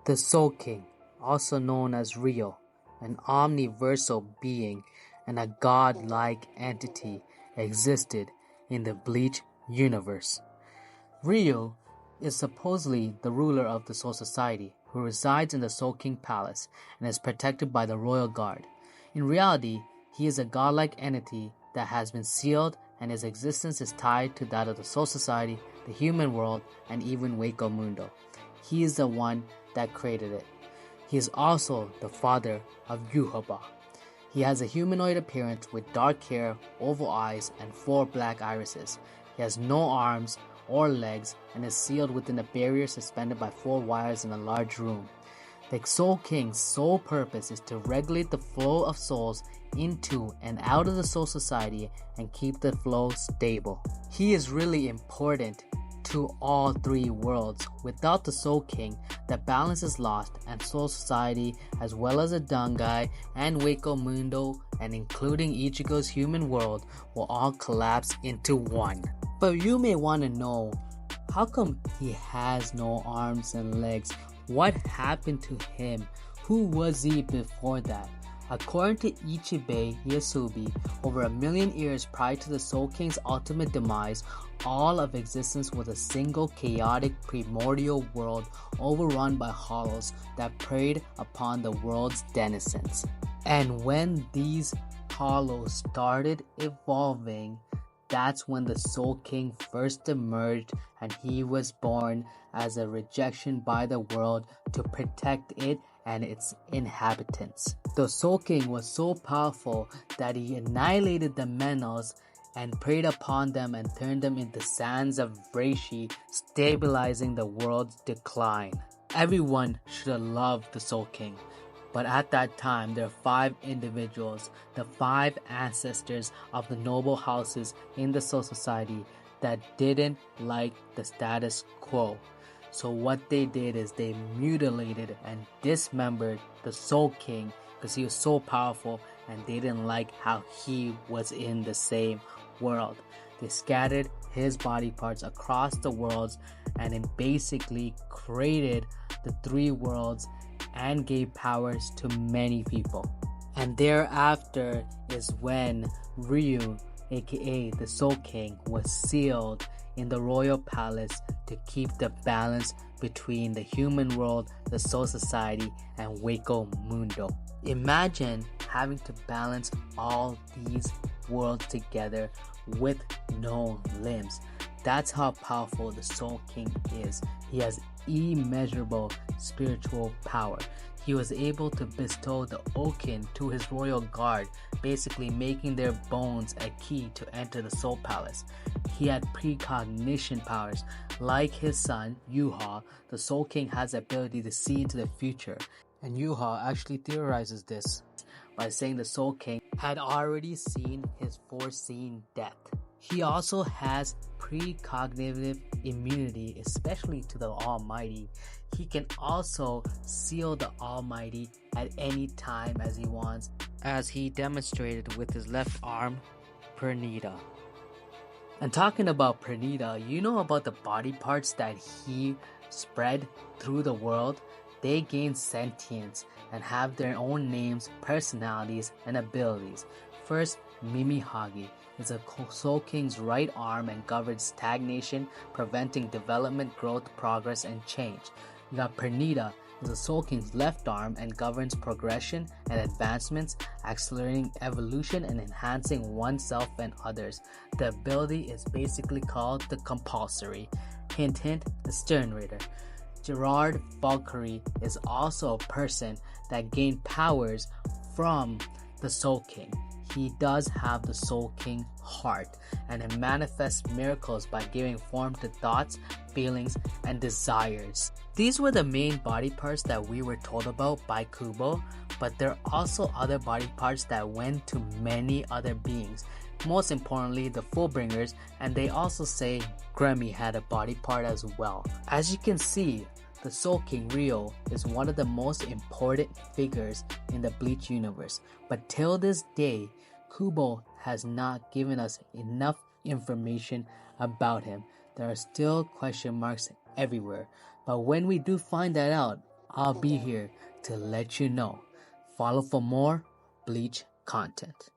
The Soul King, also known as Rio, an omniversal being and a god-like entity, existed in the Bleach universe. Rio is supposedly the ruler of the Soul Society, who resides in the Soul King Palace and is protected by the Royal Guard. In reality, he is a godlike entity that has been sealed, and his existence is tied to that of the Soul Society, the human world, and even Waco Mundo. He is the one that created it. He is also the father of Yuhaba. He has a humanoid appearance with dark hair, oval eyes, and 4 black irises. He has no arms or legs and is sealed within a barrier suspended by 4 wires in a large room. The Soul King's sole purpose is to regulate the flow of souls into and out of the Soul Society and keep the flow stable. He is really important to all 3 worlds. Without the Soul King, the balance is lost, and Soul Society, as well as the Dangai and Waco Mundo, and including Ichigo's human world, will all collapse into one. But you may want to know, how come he has no arms and legs? What happened to him? Who was he before that? According to Ichibei Yasubi, over 1 million years prior to the Soul King's ultimate demise, all of existence was a single chaotic primordial world overrun by hollows that preyed upon the world's denizens. And when these hollows started evolving, that's when the Soul King first emerged, and he was born as a rejection by the world to protect it and its inhabitants. The Soul King was so powerful that he annihilated the Menos and preyed upon them and turned them into sands of Reishi, stabilizing the world's decline. Everyone should have loved the Soul King. But at that time, there are 5 individuals, the 5 ancestors of the noble houses in the Soul Society, that didn't like the status quo. So what they did is they mutilated and dismembered the Soul King because he was so powerful, and they didn't like how he was in the same world. They scattered his body parts across the worlds and it basically created the 3 worlds and gave powers to many people. And thereafter is when Ryu, aka the Soul King, was sealed in the royal palace to keep the balance between the human world, the Soul Society, and Waco Mundo. Imagine having to balance all these worlds together with no limbs. That's how powerful the Soul King is. He has immeasurable spiritual power. He was able to bestow the Okin to his royal guard, basically making their bones a key to enter the Soul Palace. He had precognition powers. Like his son, Yuha, the Soul King has the ability to see into the future. And Yuha actually theorizes this by saying the Soul King had already seen his foreseen death. He also has precognitive immunity, especially to the Almighty. He can also seal the Almighty at any time as he wants, as he demonstrated with his left arm, Pernita. And talking about Pernita, you know about the body parts that he spread through the world? They gain sentience and have their own names, personalities, and abilities. First, Mimihagi is a Soul King's right arm and governs stagnation, preventing development, growth, progress, and change. You got Pernita is a Soul King's left arm and governs progression and advancements, accelerating evolution and enhancing oneself and others. The ability is basically called the compulsory. Hint hint, the Stern Raider. Gerard Valkyrie is also a person that gained powers from the Soul King. He does have the Soul King heart, and it manifests miracles by giving form to thoughts, feelings, and desires. These were the main body parts that we were told about by Kubo, but there are also other body parts that went to many other beings. Most importantly, the Fullbringers, and they also say Grammy had a body part as well. As you can see, the Soul King Ryo is one of the most important figures in the Bleach universe, but till this day, Kubo has not given us enough information about him. There are still question marks everywhere, but when we do find that out, I'll be here to let you know. Follow for more Bleach content.